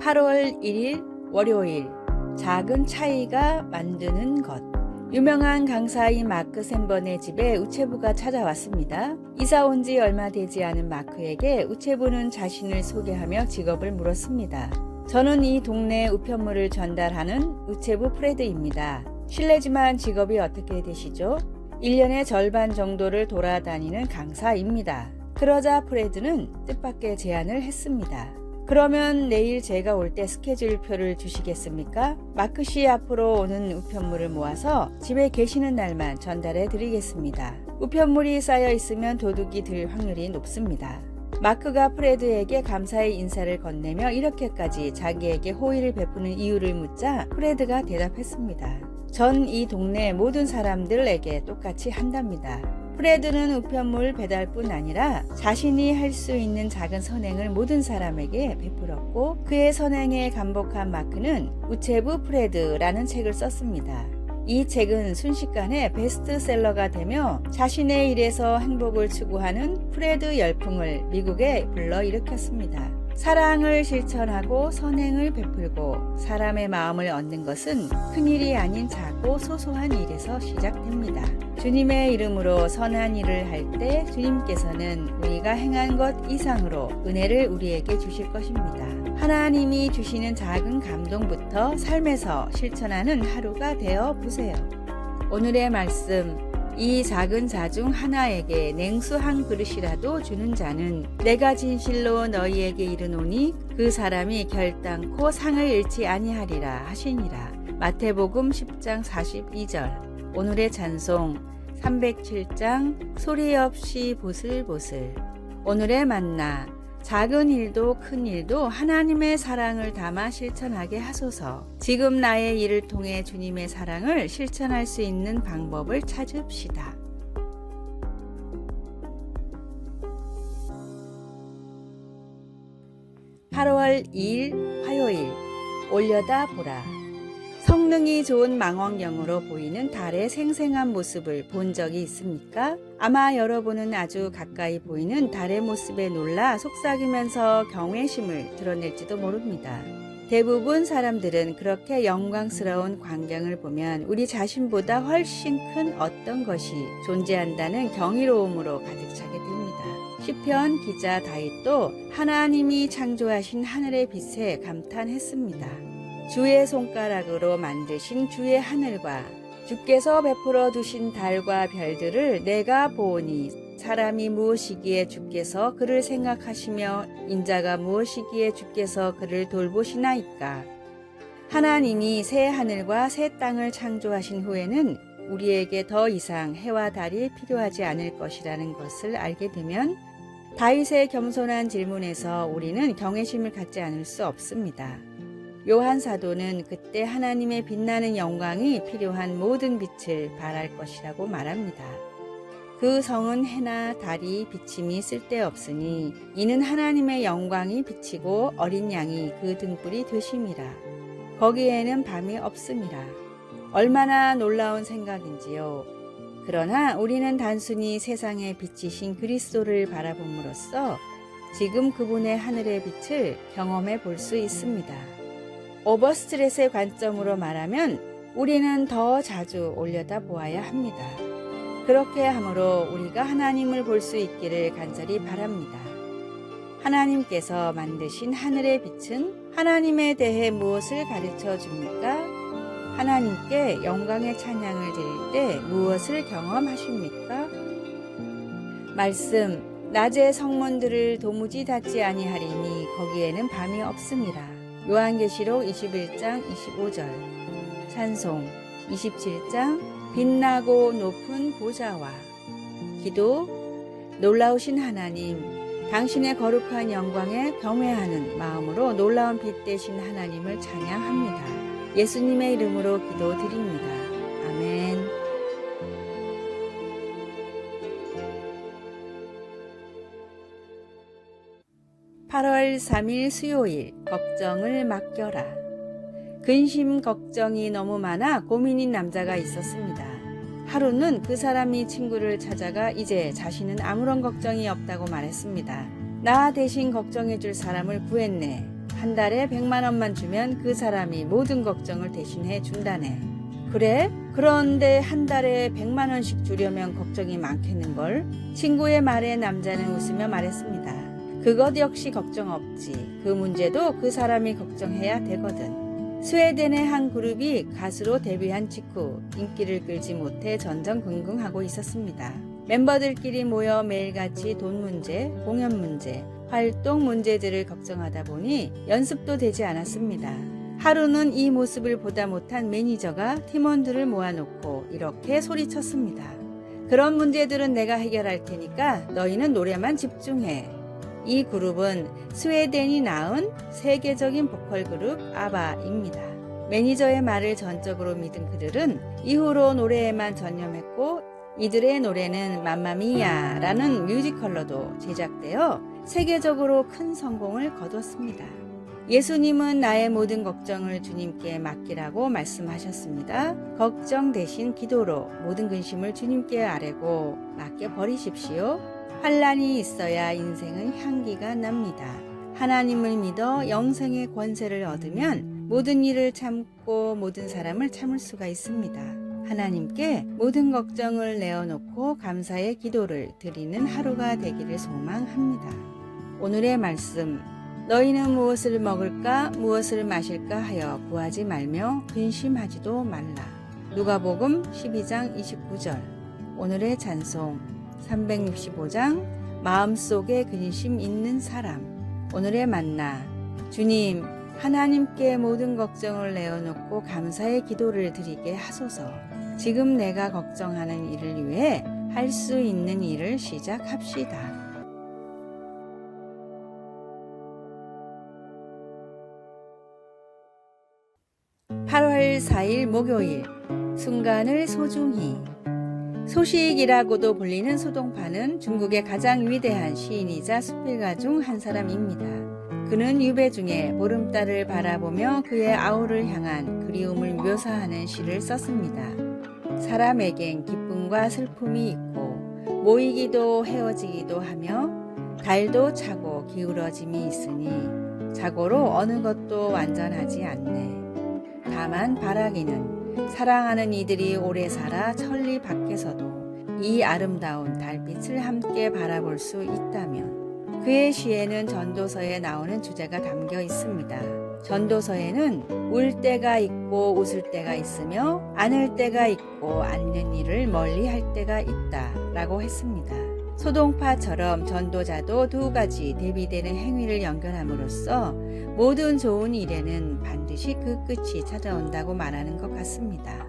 8월 1일 월요일, 작은 차이가 만드는 것. 유명한 강사인 마크 샌번의 집에 우체부가 찾아왔습니다. 이사 온 지 얼마 되지 않은 마크에게 우체부는 자신을 소개하며 직업을 물었습니다. 저는 이 동네 우편물을 전달하는 우체부 프레드입니다. 실례지만 직업이 어떻게 되시죠? 1년의 절반 정도를 돌아다니는 강사입니다. 그러자 프레드는 뜻밖의 제안을 했습니다. 그러면 내일 제가 올 때 스케줄표를 주시겠습니까? 마크 씨 앞으로 오는 우편물을 모아서 집에 계시는 날만 전달해 드리겠습니다. 우편물이 쌓여 있으면 도둑이 들 확률이 높습니다. 마크가 프레드에게 감사의 인사를 건네며 이렇게까지 자기에게 호의를 베푸는 이유를 묻자 프레드가 대답했습니다. 전 이 동네 모든 사람들에게 똑같이 한답니다. 프레드는 우편물 배달뿐 아니라 자신이 할 수 있는 작은 선행을 모든 사람에게 베풀었고, 그의 선행에 감복한 마크는 우체부 프레드라는 책을 썼습니다. 이 책은 순식간에 베스트셀러가 되며 자신의 일에서 행복을 추구하는 프레드 열풍을 미국에 불러일으켰습니다. 사랑을 실천하고 선행을 베풀고 사람의 마음을 얻는 것은 큰일이 아닌 작고 소소한 일에서 시작됩니다. 주님의 이름으로 선한 일을 할 때 주님께서는 우리가 행한 것 이상으로 은혜를 우리에게 주실 것입니다. 하나님이 주시는 작은 감동부터 삶에서 실천하는 하루가 되어 보세요. 오늘의 말씀, 이 작은 자 중 하나에게 냉수 한 그릇이라도 주는 자는 내가 진실로 너희에게 이르노니 그 사람이 결단코 상을 잃지 아니하리라 하시니라. 마태복음 10장 42절. 오늘의 찬송 307장 소리 없이 보슬보슬. 오늘의 만나, 작은 일도 큰 일도 하나님의 사랑을 담아 실천하게 하소서. 지금 나의 일을 통해 주님의 사랑을 실천할 수 있는 방법을 찾읍시다. (8월 2일) 화요일, 올려다보라. 성능이 좋은 망원경으로 보이는 달의 생생한 모습을 본 적이 있습니까? 아마 여러분은 아주 가까이 보이는 달의 모습에 놀라 속삭이면서 경외심을 드러낼지도 모릅니다. 대부분 사람들은 그렇게 영광스러운 광경을 보면 우리 자신보다 훨씬 큰 어떤 것이 존재한다는 경이로움으로 가득 차게 됩니다. 시편 기자 다윗도 하나님이 창조하신 하늘의 빛에 감탄했습니다. 주의 손가락으로 만드신 주의 하늘과 주께서 베풀어 두신 달과 별들을 내가 보오니 사람이 무엇이기에 주께서 그를 생각하시며 인자가 무엇이기에 주께서 그를 돌보시나이까. 하나님이 새 하늘과 새 땅을 창조하신 후에는 우리에게 더 이상 해와 달이 필요하지 않을 것이라는 것을 알게 되면 다윗의 겸손한 질문에서 우리는 경외심을 갖지 않을 수 없습니다. 요한 사도는 그때 하나님의 빛나는 영광이 필요한 모든 빛을 발할 것이라고 말합니다. 그 성은 해나 달이 비침이 쓸데없으니 이는 하나님의 영광이 비치고 어린 양이 그 등불이 되심이라. 거기에는 밤이 없음이라. 얼마나 놀라운 생각인지요. 그러나 우리는 단순히 세상에 비치신 그리스도를 바라봄으로써 지금 그분의 하늘의 빛을 경험해 볼 수 있습니다. 오버스트레스의 관점으로 말하면 우리는 더 자주 올려다 보아야 합니다. 그렇게 함으로 우리가 하나님을 볼 수 있기를 간절히 바랍니다. 하나님께서 만드신 하늘의 빛은 하나님에 대해 무엇을 가르쳐 줍니까? 하나님께 영광의 찬양을 드릴 때 무엇을 경험하십니까? 말씀, 낮의 성문들을 도무지 닫지 아니하리니 거기에는 밤이 없음이라. 요한계시록 21장 25절. 찬송 27장 빛나고 높은 보좌와. 기도, 놀라우신 하나님, 당신의 거룩한 영광에 경외하는 마음으로 놀라운 빛 되신 하나님을 찬양합니다. 예수님의 이름으로 기도드립니다. 아멘. 8월 3일 수요일, 걱정을 맡겨라. 근심 걱정이 너무 많아 고민인 남자가 있었습니다. 하루는 그 사람이 친구를 찾아가 이제 자신은 아무런 걱정이 없다고 말했습니다. 나 대신 걱정해 줄 사람을 구했네. 한 달에 100만 원만 주면 그 사람이 모든 걱정을 대신해 준다네. 그래? 그런데 한 달에 100만 원씩 주려면 걱정이 많겠는걸? 친구의 말에 남자는 웃으며 말했습니다. 그것 역시 걱정 없지. 그 문제도 그 사람이 걱정해야 되거든. 스웨덴의 한 그룹이 가수로 데뷔한 직후 인기를 끌지 못해 전전긍긍하고 있었습니다. 멤버들끼리 모여 매일같이 돈 문제, 공연 문제, 활동 문제들을 걱정하다 보니 연습도 되지 않았습니다. 하루는 이 모습을 보다 못한 매니저가 팀원들을 모아놓고 이렇게 소리쳤습니다. 그런 문제들은 내가 해결할 테니까 너희는 노래만 집중해. 이 그룹은 스웨덴이 낳은 세계적인 보컬 그룹 아바입니다. 매니저의 말을 전적으로 믿은 그들은 이후로 노래에만 전념했고 이들의 노래는 맘마미아라는 뮤지컬로도 제작되어 세계적으로 큰 성공을 거뒀습니다. 예수님은 나의 모든 걱정을 주님께 맡기라고 말씀하셨습니다. 걱정 대신 기도로 모든 근심을 주님께 아뢰고 맡겨버리십시오. 환란이 있어야 인생은 향기가 납니다. 하나님을 믿어 영생의 권세를 얻으면 모든 일을 참고 모든 사람을 참을 수가 있습니다. 하나님께 모든 걱정을 내어놓고 감사의 기도를 드리는 하루가 되기를 소망합니다. 오늘의 말씀, 너희는 무엇을 먹을까 무엇을 마실까 하여 구하지 말며 근심하지도 말라. 누가복음 12장 29절. 오늘의 찬송 365장 마음속에 근심 있는 사람. 오늘의 만나, 주님 하나님께 모든 걱정을 내어놓고 감사의 기도를 드리게 하소서. 지금 내가 걱정하는 일을 위해 할 수 있는 일을 시작합시다. 8월 4일 목요일, 순간을 소중히. 소식이라고도 불리는 소동파는 중국의 가장 위대한 시인이자 수필가 중 한 사람입니다. 그는 유배 중에 보름달을 바라보며 그의 아우를 향한 그리움을 묘사하는 시를 썼습니다. 사람에겐 기쁨과 슬픔이 있고 모이기도 헤어지기도 하며 달도 차고 기울어짐이 있으니 자고로 어느 것도 완전하지 않네. 다만 바라기는 사랑하는 이들이 오래 살아 천리 밖에서도 이 아름다운 달빛을 함께 바라볼 수 있다면. 그의 시에는 전도서에 나오는 주제가 담겨 있습니다. 전도서에는 울 때가 있고 웃을 때가 있으며 안을 때가 있고 않는 일을 멀리 할 때가 있다 라고 했습니다. 소동파처럼 전도자도 두 가지 대비되는 행위를 연결함으로써 모든 좋은 일에는 반드시 그 끝이 찾아온다고 말하는 것 같습니다.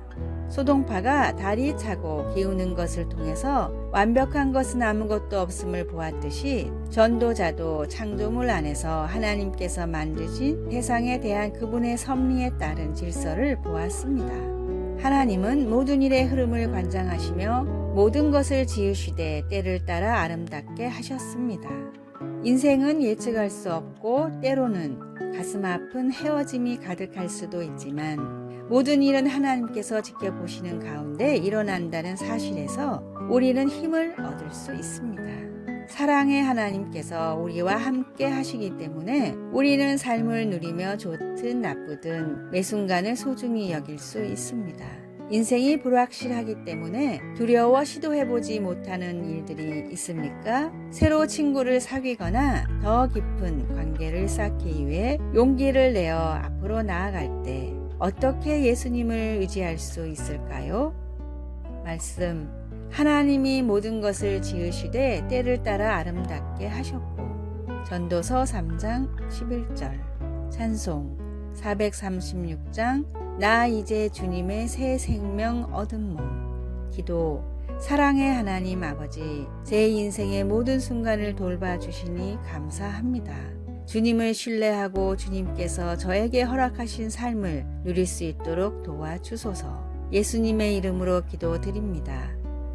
소동파가 달이 차고 기우는 것을 통해서 완벽한 것은 아무것도 없음을 보았듯이 전도자도 창조물 안에서 하나님께서 만드신 세상에 대한 그분의 섭리에 따른 질서를 보았습니다. 하나님은 모든 일의 흐름을 관장하시며 모든 것을 지으시되 때를 따라 아름답게 하셨습니다. 인생은 예측할 수 없고 때로는 가슴 아픈 헤어짐이 가득할 수도 있지만 모든 일은 하나님께서 지켜보시는 가운데 일어난다는 사실에서 우리는 힘을 얻을 수 있습니다. 사랑의 하나님께서 우리와 함께 하시기 때문에 우리는 삶을 누리며 좋든 나쁘든 매 순간을 소중히 여길 수 있습니다. 인생이 불확실하기 때문에 두려워 시도해보지 못하는 일들이 있습니까? 새로 친구를 사귀거나 더 깊은 관계를 쌓기 위해 용기를 내어 앞으로 나아갈 때 어떻게 예수님을 의지할 수 있을까요? 말씀, 하나님이 모든 것을 지으시되 때를 따라 아름답게 하셨고. 전도서 3장 11절. 찬송 436장 나 이제 주님의 새 생명 얻은 몸. 기도, 사랑의 하나님 아버지, 제 인생의 모든 순간을 돌봐주시니 감사합니다. 주님을 신뢰하고 주님께서 저에게 허락하신 삶을 누릴 수 있도록 도와주소서. 예수님의 이름으로 기도드립니다.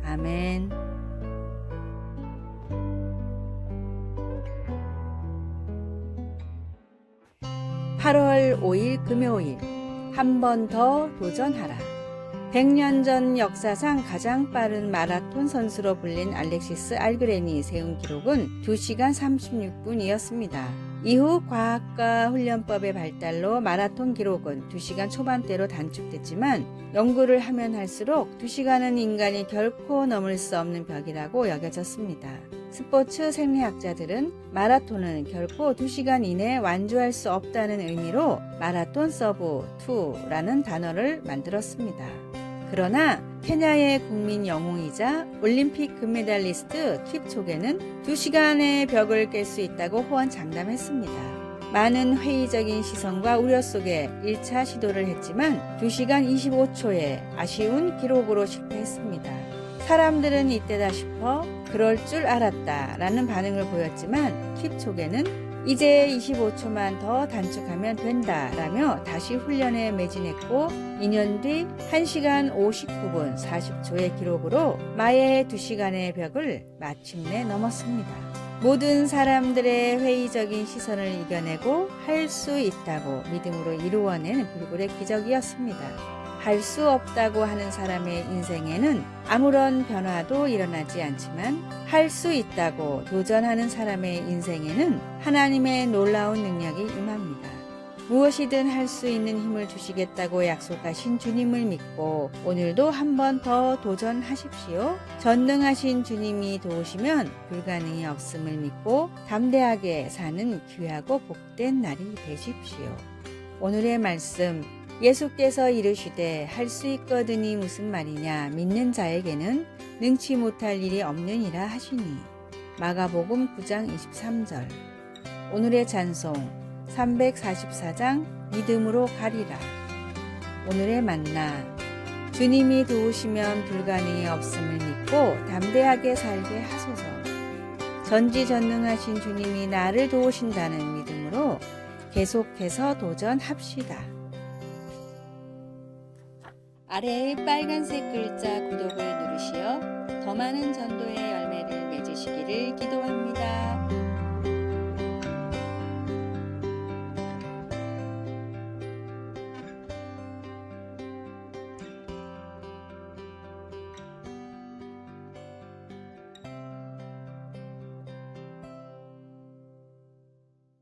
아멘. 8월 5일 금요일, 한 번 더 도전하라. 100년 전 역사상 가장 빠른 마라톤 선수로 불린 알렉시스 알그렌이 세운 기록은 2시간 36분이었습니다. 이후 과학과 훈련법의 발달로 마라톤 기록은 2시간 초반대로 단축됐지만 연구를 하면 할수록 2시간은 인간이 결코 넘을 수 없는 벽이라고 여겨졌습니다. 스포츠 생리학자들은 마라톤은 결코 2시간 이내 완주할 수 없다는 의미로 마라톤 서브 2라는 단어를 만들었습니다. 그러나 케냐의 국민 영웅이자 올림픽 금메달리스트 킵초게는 2시간의 벽을 깰 수 있다고 호언장담했습니다. 많은 회의적인 시선과 우려 속에 1차 시도를 했지만 2시간 25초의 아쉬운 기록으로 실패했습니다. 사람들은 이때다 싶어 그럴 줄 알았다 라는 반응을 보였지만 킵초게는 이제 25초만 더 단축하면 된다 라며 다시 훈련에 매진했고 2년 뒤 1시간 59분 40초의 기록으로 마의 2시간의 벽을 마침내 넘었습니다. 모든 사람들의 회의적인 시선을 이겨내고 할 수 있다고 믿음으로 이루어낸 불굴의 기적이었습니다. 할 수 없다고 하는 사람의 인생에는 아무런 변화도 일어나지 않지만 할 수 있다고 도전하는 사람의 인생에는 하나님의 놀라운 능력이 임합니다. 무엇이든 할 수 있는 힘을 주시겠다고 약속하신 주님을 믿고 오늘도 한 번 더 도전하십시오. 전능하신 주님이 도우시면 불가능이 없음을 믿고 담대하게 사는 귀하고 복된 날이 되십시오. 오늘의 말씀 예수께서 이르시되 할 수 있거든이 무슨 말이냐 믿는 자에게는 능치 못할 일이 없느니라 하시니 마가복음 9장 23절. 오늘의 찬송 344장 믿음으로 가리라. 오늘의 만나 주님이 도우시면 불가능이 없음을 믿고 담대하게 살게 하소서. 전지전능하신 주님이 나를 도우신다는 믿음으로 계속해서 도전합시다. 아래의 빨간색 글자 구독을 누르시어 더 많은 전도의